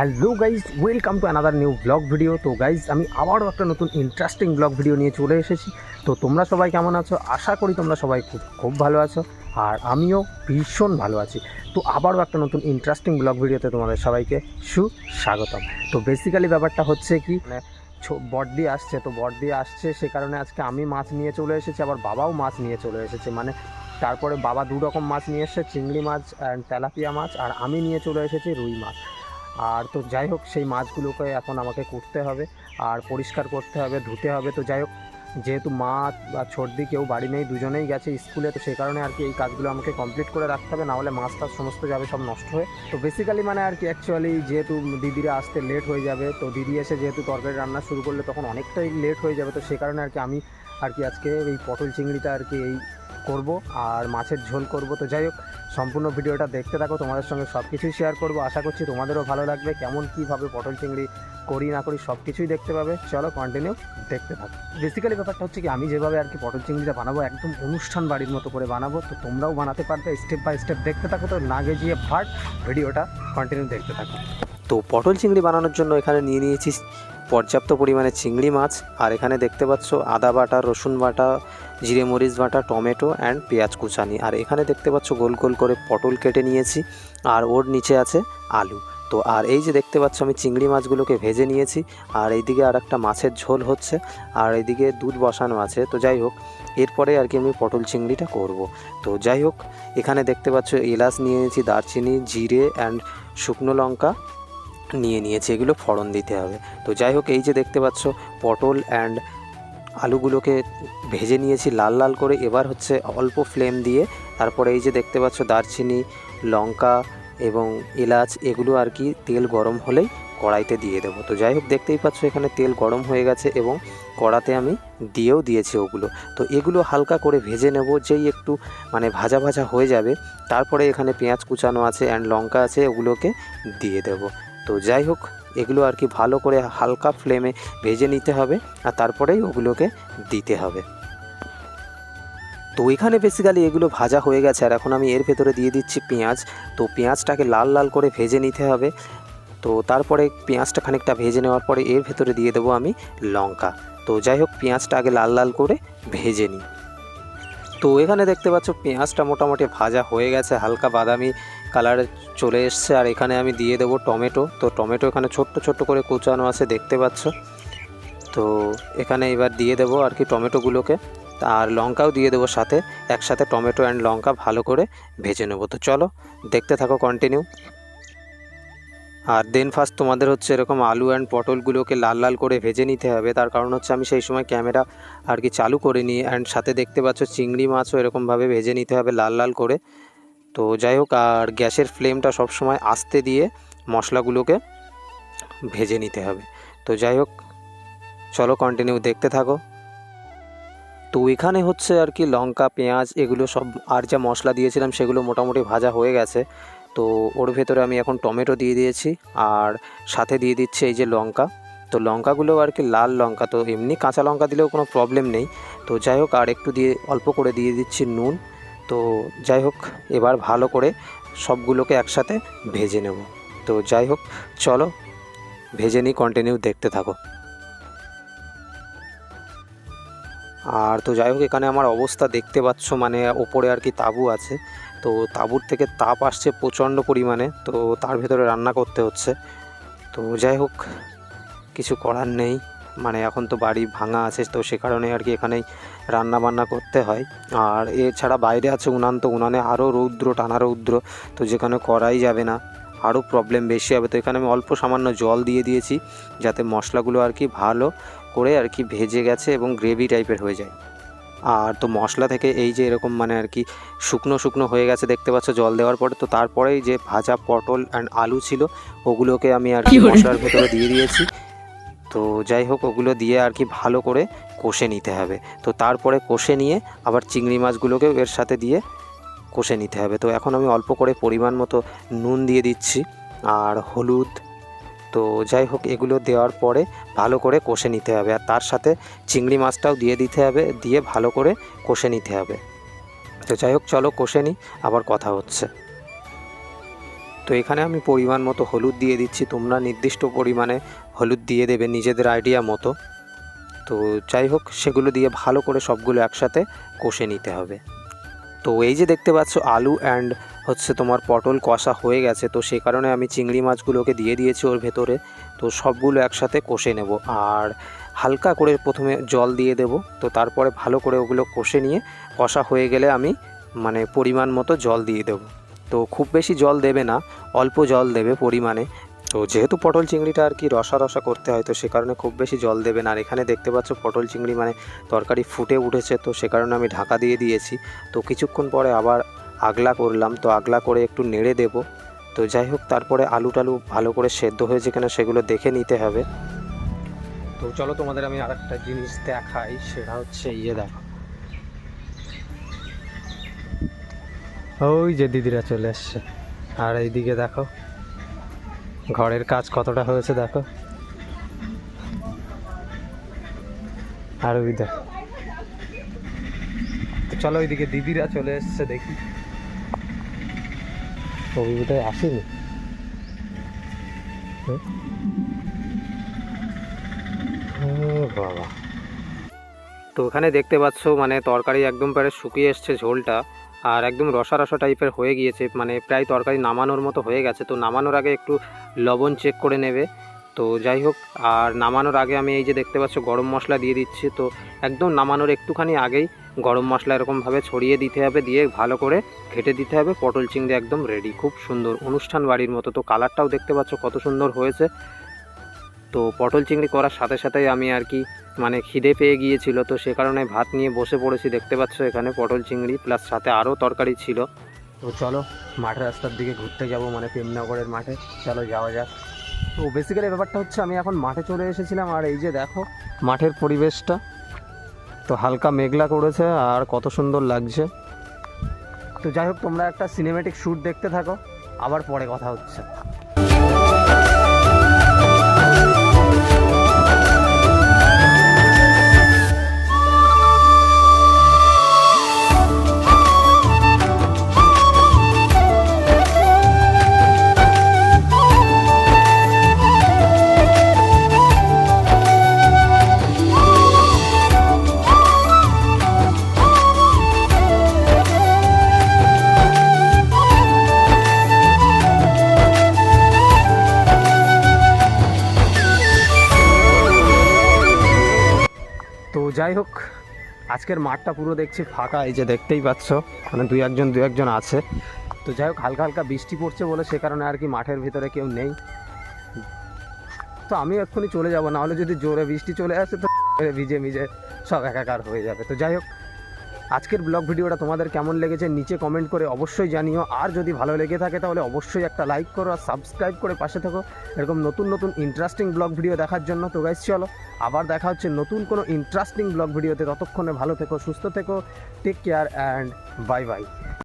Hello guys, welcome to another new blog video. তো guys, আমি আবারও একটা নতুন ইন্টারেস্টিং ব্লগ ভিডিও নিয়ে চলে এসেছি। তো তোমরা সবাই কেমন আছো? আশা করি তোমরা সবাই খুব ভালো আছো, আর আমিও ভীষণ ভালো আছি। তো আবারও একটা নতুন ইন্টারেস্টিং ব্লগ ভিডিওতে তোমাদের সবাইকে সুস্বাগতম। তো বেসিক্যালি ব্যাপারটা হচ্ছে কি, মানে বড়দি আসছে, তো বড়দি আসছে সে কারণে আজকে আমি মাছ নিয়ে চলে এসেছি, আবার বাবাও মাছ নিয়ে চলে এসেছে। মানে তারপরে বাবা দু রকম মাছ নিয়ে এসেছে, চিংড়ি মাছ অ্যান্ড তেলাপিয়া মাছ, আর আমি নিয়ে চলে এসেছি রুই মাছ। আর তো যাই হোক, সেই মাছগুলোকে এখন আমাকে কুটতে হবে আর পরিষ্কার করতে হবে, ধুতে হবে। তো যাই হোক, যেহেতু মা বা ছোটদি কেউ বাড়ি নেই, দুজনেই গেছে স্কুলে, তো সেই কারণে আর কি এই কাজগুলো আমাকে কমপ্লিট করে রাখতে হবে, নাহলে মাছ টাছ সমস্ত যাবে সব নষ্ট হয়ে। তো বেসিক্যালি মানে আর কি অ্যাকচুয়ালি যেহেতু দিদিরা আসতে লেট হয়ে যাবে, তো দিদি এসে যেহেতু তরকারি রান্না শুরু করলে তখন অনেকটাই লেট হয়ে যাবে। তো সেই কারণে আর কি আমি আর কি আজকে এই পটল চিংড়িটা আর কি এই করব আর মাছের ঝোল করব। তো যাই হোক, সম্পূর্ণ ভিডিওটা দেখতে থাকো, তোমাদের সঙ্গে সব কিছুই শেয়ার করবো। আশা করছি তোমাদেরও ভালো লাগবে। কেমন কীভাবে পটল চিংড়ি করি না করি সব কিছুই দেখতে পাবে। চলো কন্টিনিউ দেখতে থাকো। বেসিক্যালি ব্যাপারটা হচ্ছে কি, আমি যেভাবে আর কি পটল চিংড়িটা বানাবো একদম অনুষ্ঠান বাড়ির মতো করে বানাবো, তো তোমরাও বানাতে পারবে। স্টেপ বাই স্টেপ দেখতে থাকো। তো না গেজিয়ে ভাট ভিডিওটা কন্টিনিউ দেখতে থাকো। তো পটল চিংড়ি বানানোর জন্য এখানে নিয়ে নিয়েছি পর্যাপ্ত পরিমাণে চিংড়ি মাছ, আর এখানে দেখতে পাচ্ছ আদা বাটা, রসুন বাটা, জিরে মরিচ বাটা, টমেটো অ্যান্ড পেঁয়াজ কুচানি। আর এখানে দেখতে পাচ্ছ গোল গোল করে পটল কেটে নিয়েছি, আর ওর নিচে আছে আলু। তো আর এই যে দেখতে পাচ্ছ আমি চিংড়ি মাছগুলোকে ভেজে নিয়েছি, আর এইদিকে আর একটা মাছের ঝোল হচ্ছে, আর এইদিকে দুধ বসানো আছে। তো যাই হোক, এরপরে আর কি আমি পটল চিংড়িটা করব। তো যাই হোক, এখানে দেখতে পাচ্ছ এলাচ নিয়ে নিয়েছি, দারচিনি, জিরে অ্যান্ড শুকনো লঙ্কা নিয়ে নিয়েছি, এগুলো ফোড়ন দিতে হবে। তো যাই হোক, এই যে দেখতে পাচ্ছ পটল অ্যান্ড আলুগুলোকে ভেজে নিয়েছি লাল লাল করে। এবার হচ্ছে অল্প ফ্লেম দিয়ে তারপরে এই যে দেখতে পাচ্ছ দারচিনি, লঙ্কা এবং এলাচ, এগুলো আর কি তেল গরম হলেই কড়াইতে দিয়ে দেবো। তো যাই হোক, দেখতেই পাচ্ছ এখানে তেল গরম হয়ে গেছে এবং কড়াতে আমি দিয়েছি ওগুলো। তো এগুলো হালকা করে ভেজে নেব, যেই একটু মানে ভাজা ভাজা হয়ে যাবে তারপরে এখানে পেঁয়াজ কুচানো আছে অ্যান্ড লঙ্কা আছে, ওগুলোকে দিয়ে দেব। তো যাই হোক, এগুলো আর কি ভালো করে হালকা ফ্লেমে ভেজে নিতে হবে, আর তারপরেই ওগুলোকে দিতে হবে। তো এখানে বেসিক্যালি এগুলো ভাজা হয়ে গেছে, আর এখন আমি এর ভেতরে দিয়ে দিচ্ছি পেঁয়াজ। তো পেঁয়াজটাকে লাল লাল করে ভেজে নিতে হবে। তো তারপরে পেঁয়াজটা খানিকটা ভেজে নেওয়ার পরে এর ভেতরে দিয়ে দেবো আমি লঙ্কা। তো যাই হোক, পেঁয়াজটা আগে লাল লাল করে ভেজে নিই। তো এখানে দেখতে পাচ্ছ পেঁয়াজটা মোটামুটি ভাজা হয়ে গেছে, হালকা বাদামি কালারে চলে এসছে। আর এখানে আমি দিয়ে দেবো টমেটো। তো টমেটো এখানে ছোট্ট ছোট্ট করে কুচানো আছে, দেখতে পাচ্ছ। তো এখানে এবার দিয়ে দেবো আর কি টমেটোগুলোকে, আর লঙ্কাও দিয়ে দেবো সাথে। একসাথে টমেটো অ্যান্ড লঙ্কা ভালো করে ভেজে নেবো। তো চলো দেখতে থাকো কন্টিনিউ। আর দেন ফার্স্ট তোমাদের হচ্ছে এরকম আলু অ্যান্ড পটলগুলোকে লাল লাল করে ভেজে নিতে হবে। তার কারণ হচ্ছে আমি সেই সময় ক্যামেরা আর কি চালু করিনি। অ্যান্ড সাথে দেখতে পাচ্ছ চিংড়ি মাছও এরকমভাবে ভেজে নিতে হবে লাল লাল করে। তো যাই হোক, আর গ্যাসের ফ্লেমটা সবসময় আস্তে দিয়ে মশলাগুলোকে ভেজে নিতে হবে। তো যাই হোক, চলো কন্টিনিউ দেখতে থাকো। তো এখানে হচ্ছে আর কি লঙ্কা, পেঁয়াজ এগুলো সব আর যা মশলা দিয়েছিলাম সেগুলো মোটামুটি ভাজা হয়ে গেছে। তো ওর ভেতরে আমি এখন টমেটো দিয়ে দিয়েছি, আর সাথে দিয়ে দিচ্ছি এই যে লঙ্কা। তো লঙ্কাগুলো আর কি লাল লঙ্কা, তো এমনি কাঁচা লঙ্কা দিলেও কোনো প্রবলেম নেই। তো যাই হোক, আর একটু দিয়ে অল্প করে দিয়ে দিচ্ছি নুন। তো যাই হোক, এবার ভালো করে সবগুলোকে একসাথে ভেজে নেব। তো যাই হোক, চলো ভেজে নিই, কন্টিনিউ দেখতে থাকো। আর তো যাই হোক, এখানে আমার অবস্থা দেখতে পাচ্ছ, মানে ওপরে আর কি তাঁবু আছে। তো তাঁবুর থেকে তাপ আসছে প্রচণ্ড পরিমাণে, তো তার ভেতরে রান্না করতে হচ্ছে। তো যাই হোক, কিছু করার নেই, মানে এখন তো বাড়ি ভাঙা আছে, তো সে কারণে আর কি এখানেই রান্না বান্না করতে হয়। আর এছাড়া বাইরে আছে উনান, তো উনানে আরও রৌদ্র, টানা রৌদ্র, তো যেখানে করাই যাবে না, আরও প্রবলেম বেশি হবে। তো এখানে আমি অল্প সামান্য জল দিয়ে দিয়েছি, যাতে মশলাগুলো আর কি ভালো করে আর কি ভেজে গেছে এবং গ্রেভি টাইপের হয়ে যায়। আর তো মশলা থেকে এই যে এরকম মানে আর কি শুকনো শুকনো হয়ে গেছে, দেখতে পাচ্ছ জল দেওয়ার পরে। তো তারপরেই যে ভাজা পটল অ্যান্ড আলু ছিল ওগুলোকে আমি আর কি মশলার ভেতরে দিয়ে দিয়েছি। তো যাই হোক, ওগুলো দিয়ে আর কি ভালো করে কষে নিতে হবে। তো তারপরে কষে নিয়ে আবার চিংড়ি মাছগুলোকেও এর সাথে দিয়ে কষে নিতে হবে। তো এখন আমি অল্প করে পরিমাণ মতো নুন দিয়ে দিচ্ছি আর হলুদ। তো যাই হোক, এগুলো দেওয়ার পরে ভালো করে কষে নিতে হবে, আর তার সাথে চিংড়ি মাছটাও দিয়ে দিতে হবে, দিয়ে ভালো করে কষে নিতে হবে। তো যাই হোক, চলো কষে নিই, আবার কথা হচ্ছে। তো এখানে আমি পরিমাণ মতো হলুদ দিয়ে দিচ্ছি, তোমরা নির্দিষ্ট পরিমাণে হলুদ দিয়ে দেবে নিজেদের আইডিয়া মতো। তো যাই হোক, সেগুলো দিয়ে ভালো করে সবগুলো একসাথে কষে নিতে হবে। তো এই যে দেখতে পাচ্ছ আলু অ্যান্ড হচ্ছে তোমার পটল কষা হয়ে গেছে, তো সেই কারণে আমি চিংড়ি মাছগুলোকে দিয়ে দিয়েছি ওর ভেতরে। তো সবগুলো একসাথে কষে নেব, আর হালকা করে প্রথমে জল দিয়ে দেব। তো তারপরে ভালো করে ওগুলো কষে নিয়ে কষা হয়ে গেলে আমি মানে পরিমাণ মতো জল দিয়ে দেব। তো খুব বেশি জল দেবে না, অল্প জল দেবে পরিমাণে। তো যেহেতু পটল চিংড়িটা আর কি রসা রসা করতে হয়, তো সে কারণে খুব বেশি জল দেবে না। আর এখানে দেখতে পাচ্ছ পটল চিংড়ি মানে তরকারি ফুটে উঠেছে, তো সে কারণে আমি ঢাকা দিয়ে দিয়েছি। তো কিছুক্ষণ পরে আবার আগলা করলাম, তো আগলা করে একটু নেড়ে দেব। তো যাই হোক, তারপরে আলু টালু ভালো করে সেদ্ধ হয়েছে কিনা সেগুলো দেখে নিতে হবে। তো চলো তোমাদের আমি আরেকটা জিনিস দেখাই, সেটা হচ্ছে ইয়ে দেখো, ওই যে দিদিরা চলে এসছে। আর এইদিকে দেখো ঘরের কাজ কতটা হয়েছে দেখো। আর ওই দেখো, তো চলো ওইদিকে দিদিরা চলে এসছে, দেখি ওই বোধহয় আসেনি। বাবা, তো ওখানে দেখতে পাচ্ছ মানে তরকারি একদম প্রায় শুকিয়ে এসছে ঝোলটা, আর একদম রসা রসা টাইপের হয়ে গিয়েছে, মানে প্রায় তরকারি নামানোর মতো হয়ে গেছে। তো নামানোর আগে একটু লবণ চেক করে নেবে। তো যাই হোক, আর নামানোর আগে আমি এই যে দেখতে পাচ্ছ গরম মশলা দিয়ে দিচ্ছি। তো একদম নামানোর একটুখানি আগেই গরম মশলা এরকমভাবে ছড়িয়ে দিতে হবে, দিয়ে ভালো করে ঘেটে দিতে হবে। পটল চিংড়ি একদম রেডি, খুব সুন্দর অনুষ্ঠান বাড়ির মতো। তো কালারটাও দেখতে পাচ্ছ কত সুন্দর হয়েছে। তো পটল চিংড়ি করার সাথে সাথেই আমি আর কি মানে খিদে পেয়ে গিয়েছিল, তো সে কারণে ভাত নিয়ে বসে পড়েছি। দেখতে পাচ্ছ এখানে পটল চিংড়ি প্লাস সাথে আরও তরকারি ছিল। তো চলো মাঠের রাস্তার দিকে ঘুরতে যাব, মানে প্রেমনগরের মাঠে। চলো যাওয়া যাক। তো বেসিক্যালি ব্যাপারটা হচ্ছে আমি এখন মাঠে চলে এসেছিলাম, আর এই যে দেখো মাঠের পরিবেশটা, তো হালকা মেঘলা করেছে আর কত সুন্দর লাগছে। তো যাই হোক, তোমরা একটা সিনেমেটিক শ্যুট দেখতে থাকো, আবার পরে কথা হচ্ছে। তো যাই হোক, আজকের মাঠটা পুরো দেখছি ফাঁকা, এই যে দেখতেই পাচ্ছ, মানে দু একজন আছে। তো যাই হোক, হালকা হালকা বৃষ্টি পড়ছে বলে সে কারণে আর কি মাঠের ভিতরে কেউ নেই। তো আমি এক্ষুনি চলে যাব, নাহলে যদি জোরে বৃষ্টি চলে আসে তো ভিজে ভিজে সব একাকার হয়ে যাবে। তো যাই হোক, আজকের ব্লগ ভিডিওটা তোমাদের কেমন লেগেছে নিচে কমেন্ট করে অবশ্যই জানিও। আর যদি ভালো লেগে থাকে তাহলে অবশ্যই একটা লাইক করো আর সাবস্ক্রাইব করে পাশে থাকো এরকম নতুন নতুন ইন্টারেস্টিং ব্লগ ভিডিও দেখার জন্য। তো গাইস চলো আবার দেখা হচ্ছে নতুন কোনো ইন্টারেস্টিং ব্লগ ভিডিওতে। ততক্ষণে ভালো থেকো, সুস্থ থেকো, take care and bye by.